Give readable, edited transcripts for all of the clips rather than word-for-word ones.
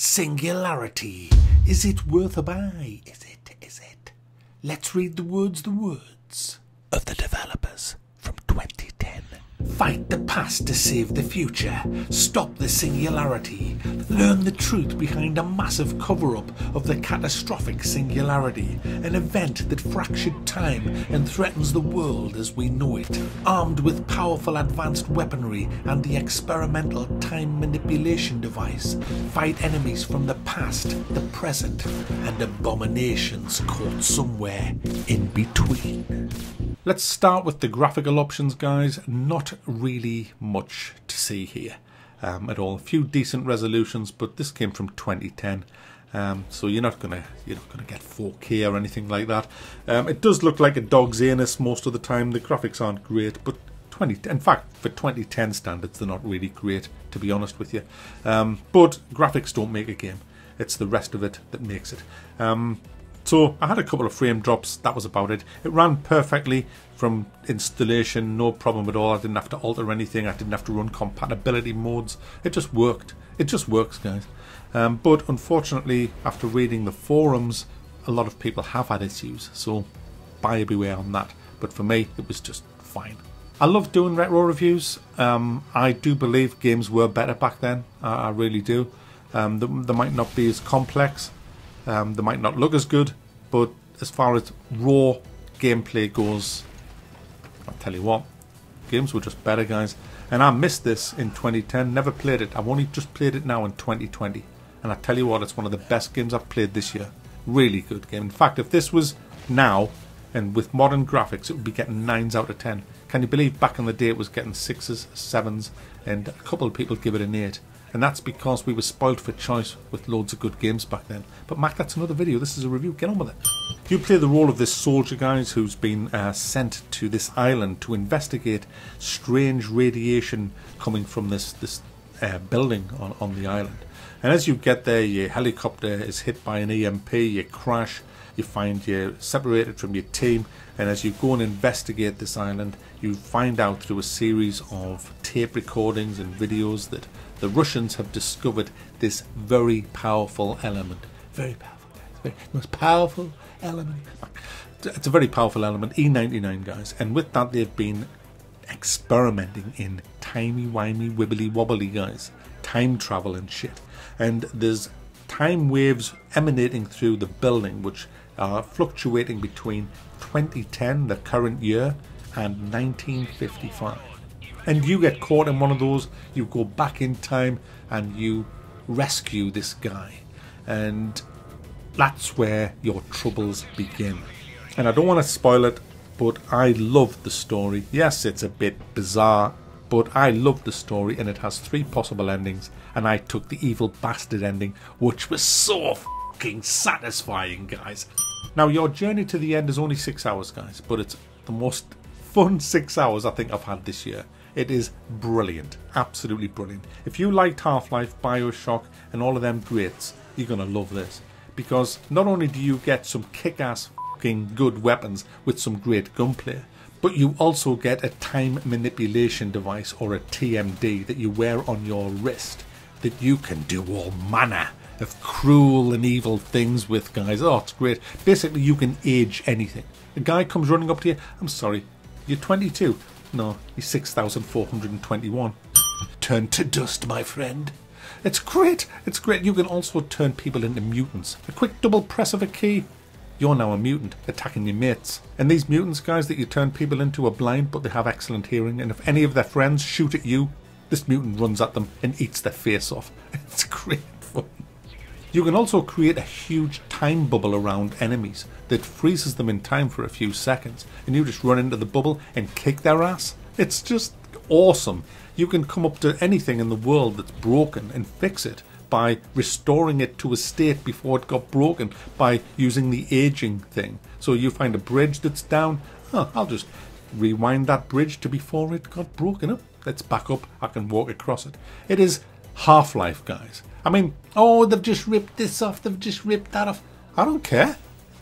Singularity. Is it worth a buy? Is it? Is it? Let's read the words of the developers from 2010. Fight the past to save the future. Stop the singularity. Learn the truth behind a massive cover-up of the catastrophic singularity, an event that fractured time and threatens the world as we know it. Armed with powerful advanced weaponry and the experimental time manipulation device, fight enemies from the past, the present, and abominations caught somewhere in between. Let's start with the graphical options, guys. Not really much to see here at all. A few decent resolutions, but this came from 2010, so you're not gonna get 4K or anything like that. It does look like a dog's anus most of the time. The graphics aren't great, but in fact, for 2010 standards, they're not really great, to be honest with you. But graphics don't make a game. It's the rest of it that makes it. So I had a couple of frame drops, that was about it. It ran perfectly from installation, no problem at all. I didn't have to alter anything, I didn't have to run compatibility modes. It just worked. It just works, guys. But unfortunately, after reading the forums, a lot of people have had issues, so buyer beware on that. But for me, it was just fine. I love doing retro reviews. I do believe games were better back then, I really do. They might not be as complex. They might not look as good, but as far as raw gameplay goes, I'll tell you what, games were just better, guys. And I missed this in 2010, never played it. I've only just played it now in 2020. And I tell you what, it's one of the best games I've played this year. Really good game. In fact, if this was now, and with modern graphics, it would be getting 9s out of 10. Can you believe back in the day it was getting 6s, 7s, and a couple of people give it an 8. And that's because we were spoiled for choice with loads of good games back then. But Mac, that's another video. This is a review. Get on with it. You play the role of this soldier, guys, who's been sent to this island to investigate strange radiation coming from this building on the island. And as you get there, your helicopter is hit by an EMP, you crash, you find you're separated from your team, and as you go and investigate this island, you find out through a series of tape recordings and videos that the Russians have discovered this very powerful element. Very powerful, guys. Most powerful element. It's a very powerful element, E99, guys. And with that, they've been experimenting in timey-wimey, wibbly-wobbly, guys. Time travel and shit. And there's time waves emanating through the building, which are fluctuating between 2010, the current year, and 1955. And you get caught in one of those, you go back in time and you rescue this guy. And that's where your troubles begin. And I don't want to spoil it, but I love the story. Yes, it's a bit bizarre, but I love the story, and it has 3 possible endings. And I took the evil bastard ending, which was so fucking satisfying, guys. Now, your journey to the end is only 6 hours, guys, but it's the most fun 6 hours I think I've had this year. It is brilliant, absolutely brilliant. If you liked Half-Life, Bioshock, and all of them greats, you're going to love this. Because not only do you get some kick-ass fucking good weapons with some great gunplay, but you also get a time manipulation device, or a TMD, that you wear on your wrist, that you can do all manner of cruel and evil things with, guys. Oh, it's great. Basically, you can age anything. A guy comes running up to you, I'm sorry, you're 22. No, he's 6,421. Turn to dust, my friend. It's great. It's great. You can also turn people into mutants. A quick double press of a key, you're now a mutant attacking your mates. And these mutants, guys, that you turn people into are blind, but they have excellent hearing. And if any of their friends shoot at you, this mutant runs at them and eats their face off. It's great fun. You can also create a huge time bubble around enemies that freezes them in time for a few seconds, and you just run into the bubble and kick their ass. It's just awesome. You can come up to anything in the world that's broken and fix it by restoring it to a state before it got broken, by using the aging thing. So you find a bridge that's down, oh, I'll just rewind that bridge to before it got broken up. Let's back up, I can walk across it. It is Half-Life, guys. I mean, oh, they've just ripped this off, they've just ripped that off. I don't care.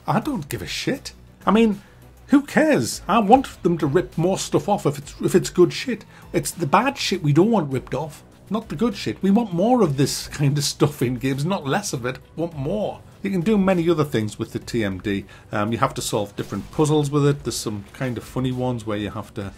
I don't give a shit. I mean, who cares? I want them to rip more stuff off if it's good shit. It's the bad shit we don't want ripped off. not the good shit. We want more of this kind of stuff in games, not less of it. We want more. You can do many other things with the TMD. You have to solve different puzzles with it. There's some kind of funny ones where you have to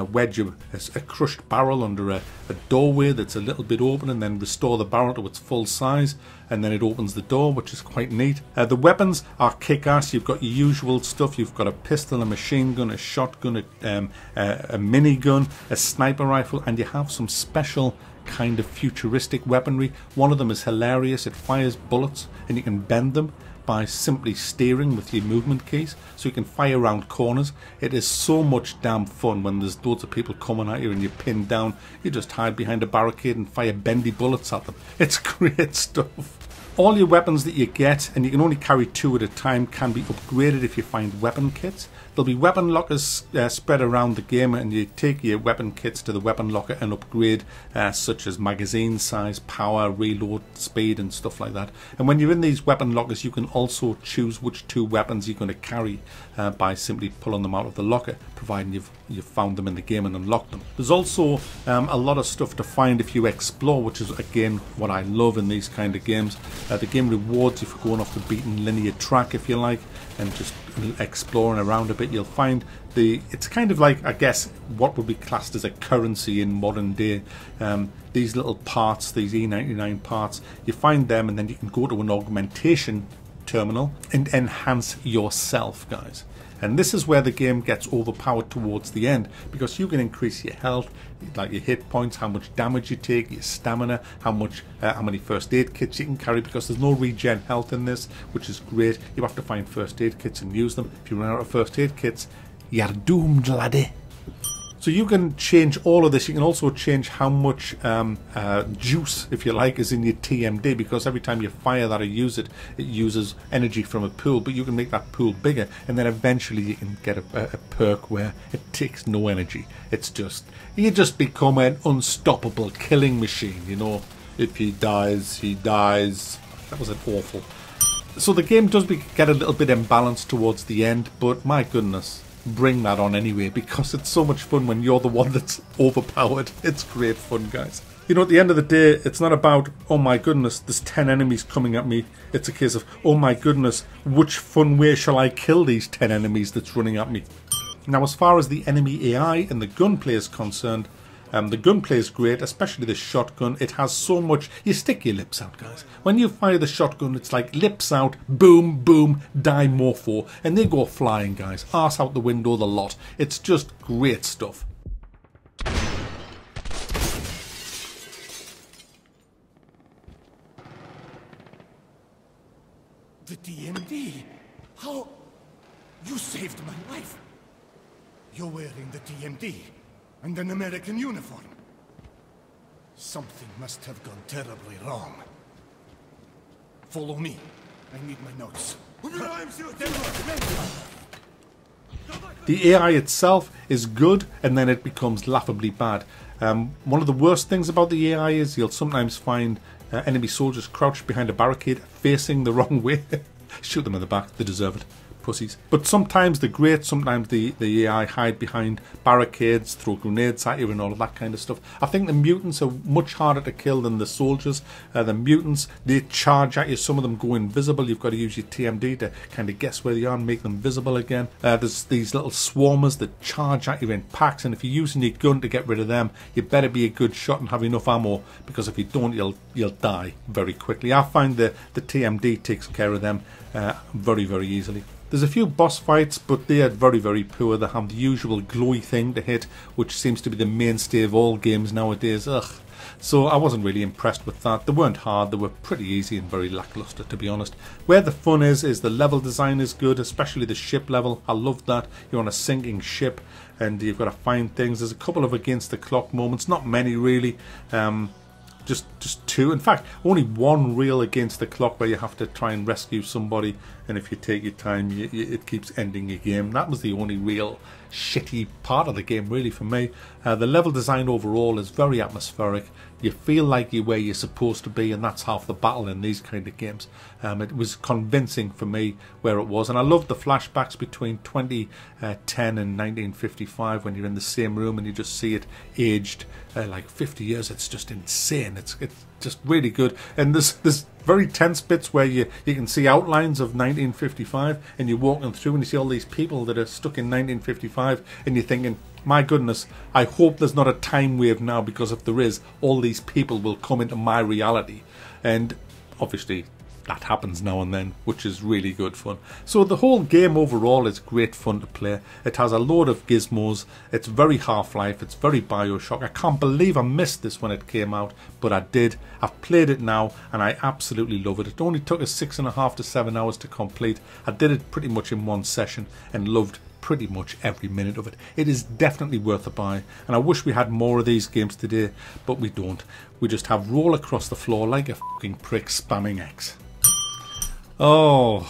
wedge a crushed barrel under a doorway that's a little bit open and then restore the barrel to its full size, and then it opens the door, which is quite neat. The weapons are kick-ass. You've got your usual stuff. You've got a pistol, a machine gun, a shotgun, a minigun, a sniper rifle, and you have some special kind of futuristic weaponry. One of them is hilarious. It fires bullets and you can bend them by simply steering with your movement keys, so you can fire around corners. It is so much damn fun when there's loads of people coming at you and you're pinned down. You just hide behind a barricade and fire bendy bullets at them. It's great stuff. All your weapons that you get, and you can only carry 2 at a time, can be upgraded if you find weapon kits. There'll be weapon lockers spread around the game, and you take your weapon kits to the weapon locker and upgrade, such as magazine size, power, reload speed and stuff like that. And when you're in these weapon lockers, you can also choose which 2 weapons you're going to carry by simply pulling them out of the locker, providing you've found them in the game and unlocked them. There's also a lot of stuff to find if you explore, which is again what I love in these kind of games. The game rewards you for going off the beaten linear track, if you like, and just exploring around a bit. You'll find it's kind of like, I guess, what would be classed as a currency in modern day. These little parts, these E99 parts, you find them and then you can go to an augmentation terminal and enhance yourself, guys. And this is where the game gets overpowered towards the end, because you can increase your health, like your hit points, how much damage you take, your stamina, how many first aid kits you can carry, because there's no regen health in this, which is great. You have to find first aid kits and use them. If you run out of first aid kits, you're doomed, laddie. So you can change all of this. You can also change how much juice, if you like, is in your TMD, because every time you fire that or use it, it uses energy from a pool. But you can make that pool bigger, and then eventually you can get a perk where it takes no energy. It's just, you just become an unstoppable killing machine, you know. If he dies, he dies. That was an awful. So the game does get a little bit imbalanced towards the end, but my goodness, bring that on anyway, because it's so much fun when you're the one that's overpowered. It's great fun, guys. You know, at the end of the day, it's not about, oh my goodness, there's 10 enemies coming at me. It's a case of, oh my goodness, which fun way shall I kill these 10 enemies that's running at me? Now, as far as the enemy AI and the gunplay is concerned, the gunplay is great, especially the shotgun. It has so much, you stick your lips out, guys. When you fire the shotgun, it's like lips out, boom, boom, die morpho, and they go flying, guys. Arse out the window, the lot. It's just great stuff. The TMD? How? You saved my life. You're wearing the TMD and an American uniform. Something must have gone terribly wrong. Follow me. I need my notes. The AI itself is good, and then it becomes laughably bad. One of the worst things about the AI is you'll sometimes find enemy soldiers crouched behind a barricade facing the wrong way. Shoot them in the back, they deserve it. Pussies. But sometimes they're great, sometimes the AI hide behind barricades, throw grenades at you and all of that kind of stuff. I think the mutants are much harder to kill than the soldiers. The mutants, they charge at you, some of them go invisible. You've got to use your TMD to kind of guess where they are and make them visible again. There's these little swarmers that charge at you in packs, and if you're using your gun to get rid of them, you better be a good shot and have enough ammo, because if you don't, you'll die very quickly. I find the TMD takes care of them very, very easily. There's a few boss fights, but they are very, very poor. They have the usual glowy thing to hit, which seems to be the mainstay of all games nowadays. Ugh. So I wasn't really impressed with that. They weren't hard, they were pretty easy and very lackluster, to be honest. Where the fun is the level design is good, especially the ship level. I love that. You're on a sinking ship and you've got to find things. There's a couple of against the clock moments, not many really. Just 2. In fact, only 1 real against the clock where you have to try and rescue somebody, and if you take your time, it keeps ending your game. That was the only real shitty part of the game, really, for me. The level design overall is very atmospheric. You feel like you're where you're supposed to be, and that's half the battle in these kind of games. It was convincing for me where it was, and I loved the flashbacks between 2010 and 1955 when you're in the same room and you just see it aged like 50 years. It's just insane. It's just really good. And there's very tense bits where you can see outlines of 1955, and you're walking through and you see all these people that are stuck in 1955, and you're thinking, my goodness, I hope there's not a time wave now, because if there is, all these people will come into my reality. And obviously that happens now and then, which is really good fun. So the whole game overall is great fun to play. It has a load of gizmos. It's very Half-Life. It's very Bioshock. I can't believe I missed this when it came out, but I did. I've played it now and I absolutely love it. It only took us 6.5 to 7 hours to complete. I did it pretty much in one session and loved pretty much every minute of it. It is definitely worth a buy, and I wish we had more of these games today, but we don't. We just have roll across the floor like a fucking prick spamming X. Oh.